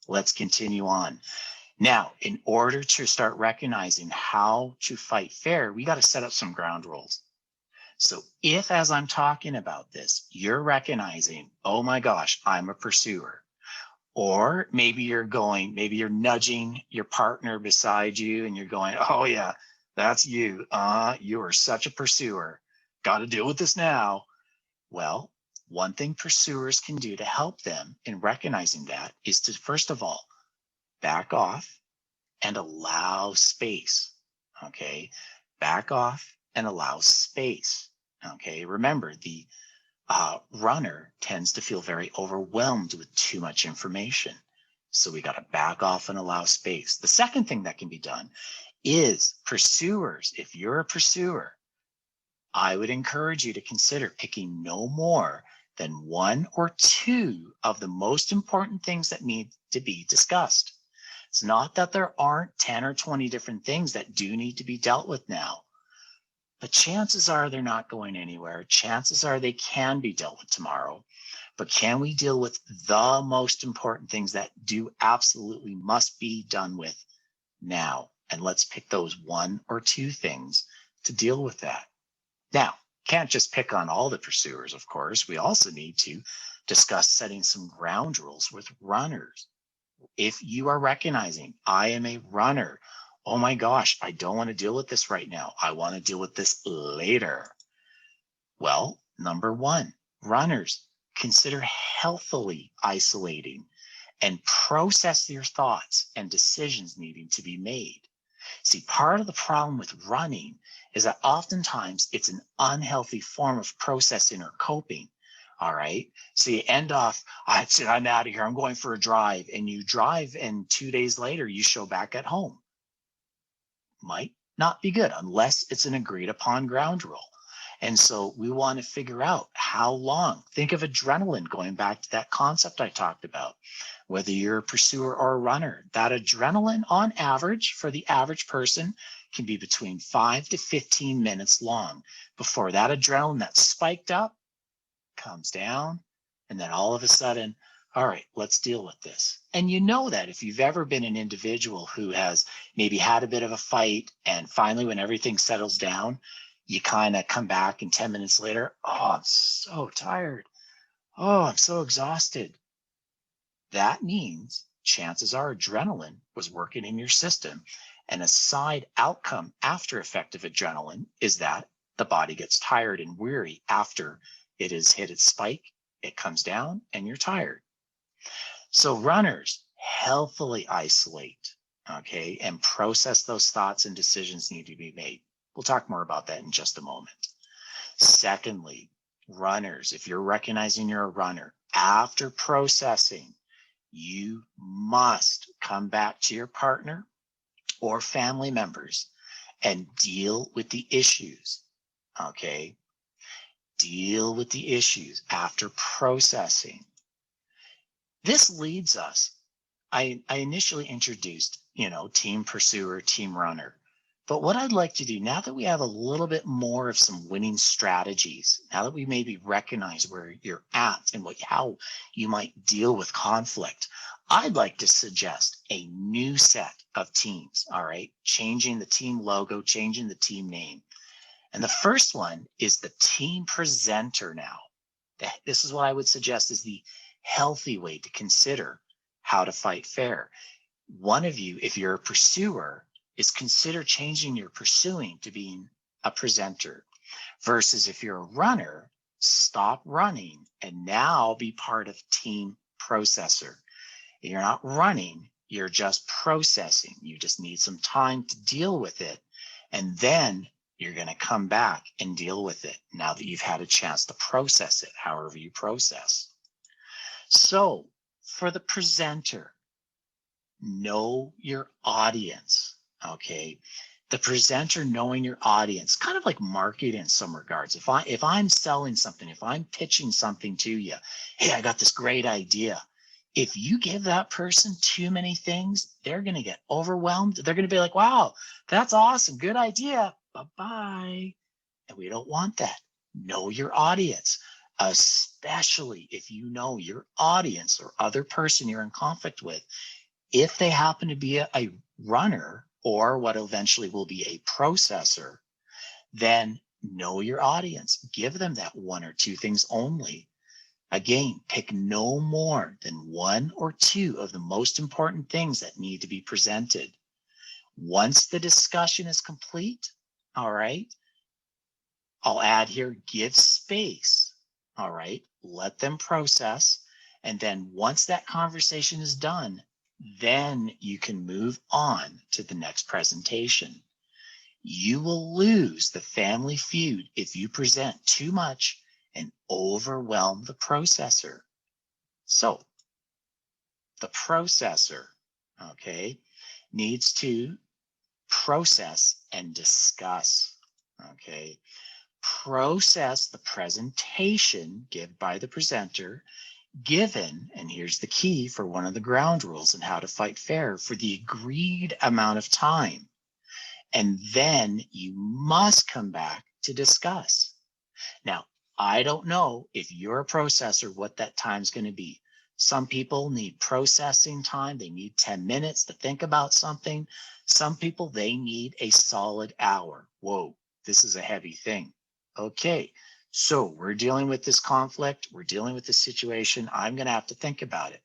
let's continue on. Now, in order to start recognizing how to fight fair, we got to set up some ground rules. So if, as I'm talking about this, you're recognizing, oh my gosh, I'm a pursuer, or maybe you're nudging your partner beside you and you're going, oh yeah, that's you. You are such a pursuer. Got to deal with this now. Well, one thing pursuers can do to help them in recognizing that is to, first of all, back off and allow space. Okay. Back off and allow space. Okay. Remember, the runner tends to feel very overwhelmed with too much information. So we got to back off and allow space. The second thing that can be done is pursuers. If you're a pursuer, I would encourage you to consider picking no more than one or two of the most important things that need to be discussed. It's not that there aren't 10 or 20 different things that do need to be dealt with now, but chances are they're not going anywhere. Chances are they can be dealt with tomorrow. But can we deal with the most important things that do absolutely must be done with now? And let's pick those one or two things to deal with that. Now, can't just pick on all the pursuers, of course. We also need to discuss setting some ground rules with runners. If you are recognizing, I am a runner, oh my gosh, I don't want to deal with this right now. I want to deal with this later. Well, number one, runners, consider healthily isolating and process your thoughts and decisions needing to be made. See, part of the problem with running is that oftentimes it's an unhealthy form of processing or coping. All right. So you end off, I'm out of here. I'm going for a drive. And you drive, and 2 days later, you show back at home. Might not be good unless it's an agreed upon ground rule. And so we want to figure out how long. Think of adrenaline, going back to that concept I talked about. Whether you're a pursuer or a runner, that adrenaline on average for the average person can be between 5 to 15 minutes long before that adrenaline that's spiked up comes down. And then all of a sudden, all right, let's deal with this. And you know that if you've ever been an individual who has maybe had a bit of a fight, and finally when everything settles down, you kind of come back and 10 minutes later, oh, I'm so tired. Oh, I'm so exhausted. That means chances are adrenaline was working in your system. And a side outcome after effect of adrenaline is that the body gets tired and weary after it has hit its spike. It comes down and you're tired. So runners, healthily isolate, okay, and process those thoughts and decisions need to be made. We'll talk more about that in just a moment. Secondly, runners, if you're recognizing you're a runner, after processing, you must come back to your partner or family members and deal with the issues, okay? Deal with the issues after processing. This leads us, I initially introduced, team pursuer, team runner. But what I'd like to do now that we have a little bit more of some winning strategies, now that we maybe recognize where you're at and how you might deal with conflict, I'd like to suggest a new set of teams, all right? Changing the team logo, changing the team name. And the first one is the team presenter now. This is what I would suggest is the healthy way to consider how to fight fair. One of you, if you're a pursuer, is consider changing your pursuing to being a presenter, versus if you're a runner, stop running and now be part of team processor. You're not running, you're just processing. You just need some time to deal with it. And then you're going to come back and deal with it now that you've had a chance to process it, however you process. So for the presenter, know your audience. Okay, the presenter knowing your audience, kind of like marketing in some regards. If I'm selling something, if I'm pitching something to you, hey, I got this great idea. If you give that person too many things, they're going to get overwhelmed. They're going to be like, wow, that's awesome. Good idea. Bye-bye. And we don't want that. Know your audience, especially if you know your audience or other person you're in conflict with If they happen to be a runner or what eventually will be a processor, then know your audience. Give them that one or two things only. Again, pick no more than one or two of the most important things that need to be presented. Once the discussion is complete, all right, I'll add here, give space, all right, let them process. And then once that conversation is done, then you can move on to the next presentation. You will lose the family feud if you present too much and overwhelm the processor. So the processor, okay, needs to process and discuss, okay? Process the presentation given by the presenter, given, and here's the key for one of the ground rules in how to fight fair, for the agreed amount of time. And then you must come back to discuss. Now, I don't know if you're a processor, what that time's going to be. Some people need processing time. They need 10 minutes to think about something. Some people, they need a solid hour. Whoa, this is a heavy thing. Okay, so we're dealing with this conflict. We're dealing with this situation. I'm going to have to think about it.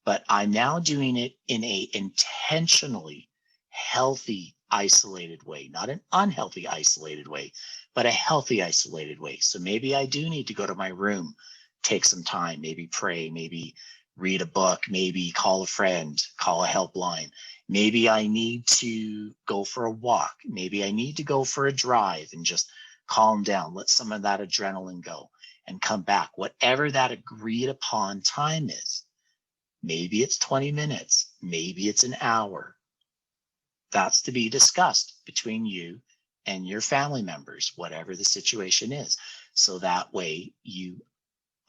But I'm now doing it in a intentionally healthy, isolated way, not an unhealthy, isolated way, but a healthy, isolated way. So maybe I do need to go to my room, take some time, maybe pray, maybe read a book, maybe call a friend, call a helpline. Maybe I need to go for a walk. Maybe I need to go for a drive and just calm down, let some of that adrenaline go and come back, whatever that agreed upon time is. Maybe it's 20 minutes, maybe it's an hour. That's to be discussed between you and your family members, whatever the situation is. So that way you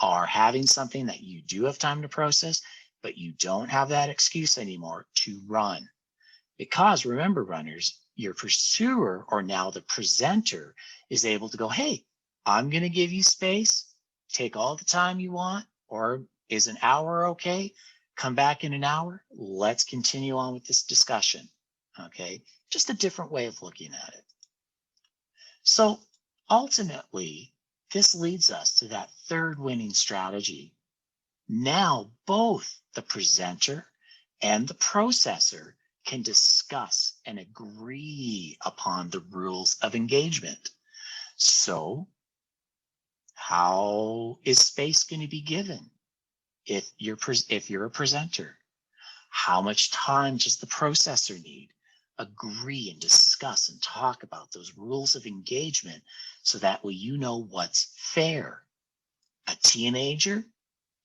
are having something that you do have time to process, but you don't have that excuse anymore to run. Because remember, runners, your pursuer, or now the presenter, is able to go, hey, I'm going to give you space, take all the time you want, or is an hour okay? Come back in an hour. Let's continue on with this discussion. Okay, just a different way of looking at it. So ultimately, this leads us to that third winning strategy. Now, both the presenter and the processor can discuss and agree upon the rules of engagement. So how is space going to be given if you're a presenter? How much time does the processor need? Agree and discuss and talk about those rules of engagement so that way you know what's fair. A teenager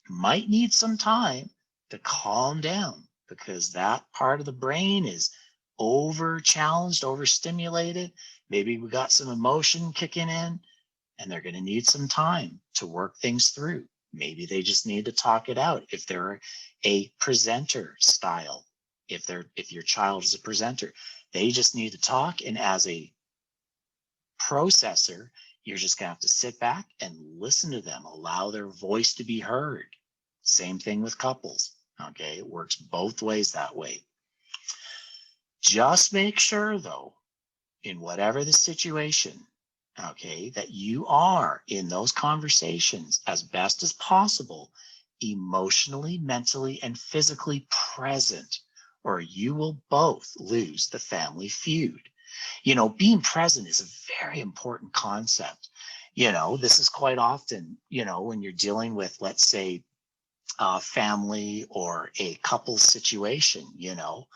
might need some time to calm down because that part of the brain is over challenged, overstimulated. Maybe we got some emotion kicking in and they're going to need some time to work things through. Maybe they just need to talk it out if they're a presenter style. If your child is a presenter, they just need to talk. And as a processor, you're just going to have to sit back and listen to them, allow their voice to be heard. Same thing with couples. Okay, it works both ways that way. Just make sure, though, in whatever the situation, okay, that you are in those conversations as best as possible, emotionally, mentally, and physically present, or you will both lose the family feud. You know, being present is a very important concept. You know, this is quite often, you know, when you're dealing with, let's say, family or a couple situation, you know,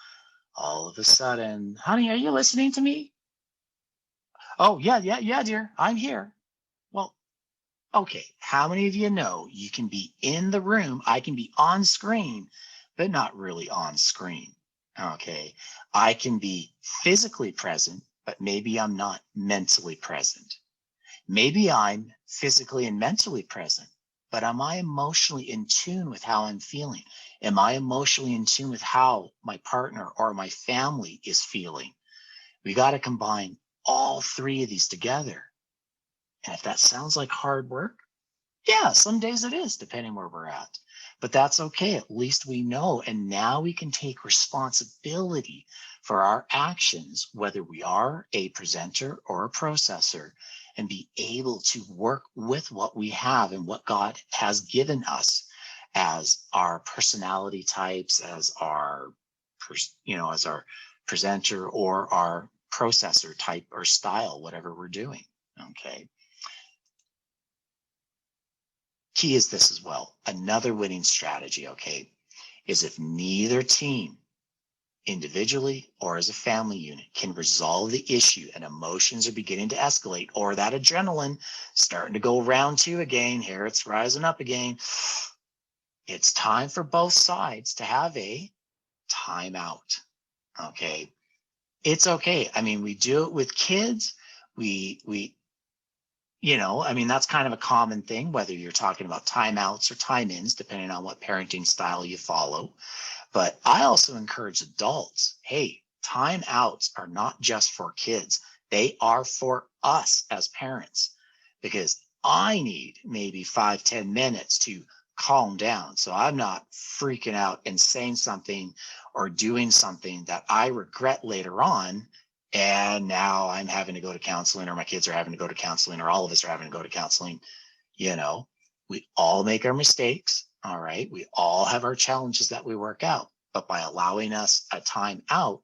all of a sudden, honey, are you listening to me? Oh, yeah, dear, I'm here. Well, okay, how many of you know you can be in the room? I can be on screen, but not really on screen. Okay, I can be physically present, but maybe I'm not mentally present. Maybe I'm physically and mentally present, but am I emotionally in tune with how I'm feeling? Am I emotionally in tune with how my partner or my family is feeling? We got to combine all three of these together. And if that sounds like hard work, Yeah, some days it is, depending where we're at. But that's okay. At least we know. And now we can take responsibility for our actions, whether we are a presenter or a processor, and be able to work with what we have and what God has given us as our personality types, as our, as our presenter or our processor type or style, whatever we're doing. Okay. Key is this as well. Another winning strategy, okay, is if neither team, individually or as a family unit, can resolve the issue and emotions are beginning to escalate, or that adrenaline starting to go round two again, here it's rising up again, it's time for both sides to have a timeout. Okay. It's okay. I mean, we do it with kids. We that's kind of a common thing, whether you're talking about timeouts or time ins, depending on what parenting style you follow. But I also encourage adults, hey, timeouts are not just for kids. They are for us as parents, because I need maybe 5-10 minutes to calm down. So I'm not freaking out and saying something or doing something that I regret later on. And now I'm having to go to counseling, or my kids are having to go to counseling, or all of us are having to go to counseling. We all make our mistakes. All right. We all have our challenges that we work out. But by allowing us a time out,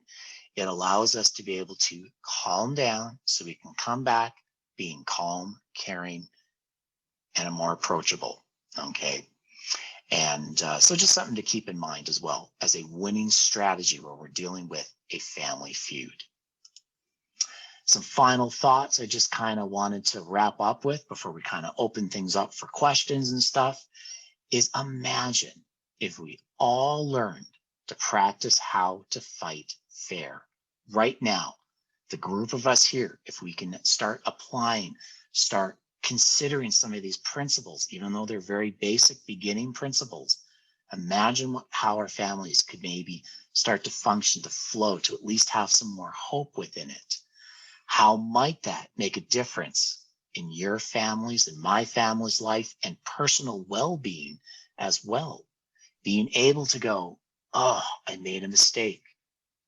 it allows us to be able to calm down so we can come back being calm, caring, and more approachable. Okay. And so just something to keep in mind as well as a winning strategy where we're dealing with a family feud. Some final thoughts I just kind of wanted to wrap up with before we kind of open things up for questions and stuff is, imagine if we all learned to practice how to fight fair right now. The group of us here, if we can start applying, start considering some of these principles, even though they're very basic beginning principles, imagine how our families could maybe start to function, to flow, to at least have some more hope within it. How might that make a difference in your family's and my family's life and personal well-being as well? Being able to go, oh, I made a mistake,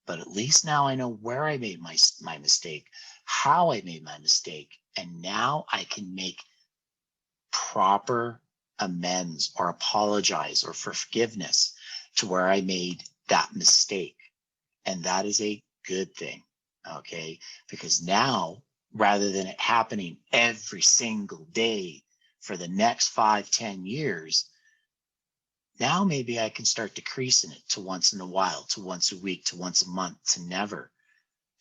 but at least now I know where I made my mistake, how I made my mistake, and now I can make proper amends or apologize or forgiveness to where I made that mistake. And that is a good thing. Okay. Because now, rather than it happening every single day for the next 5-10 years, now maybe I can start decreasing it to once in a while, to once a week, to once a month, to never,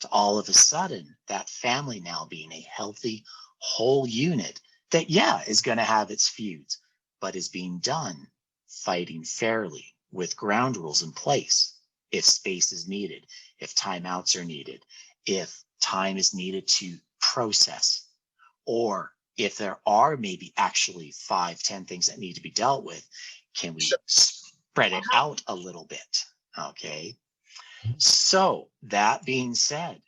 to all of a sudden that family now being a healthy whole unit that, yeah, is going to have its feuds, but is being done fighting fairly with ground rules in place. If space is needed, if timeouts are needed, if time is needed to process, or if there are maybe actually 5-10 things that need to be dealt with, can we spread it out a little bit? Okay. So that being said,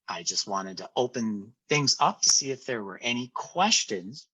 I just wanted to open things up to see if there were any questions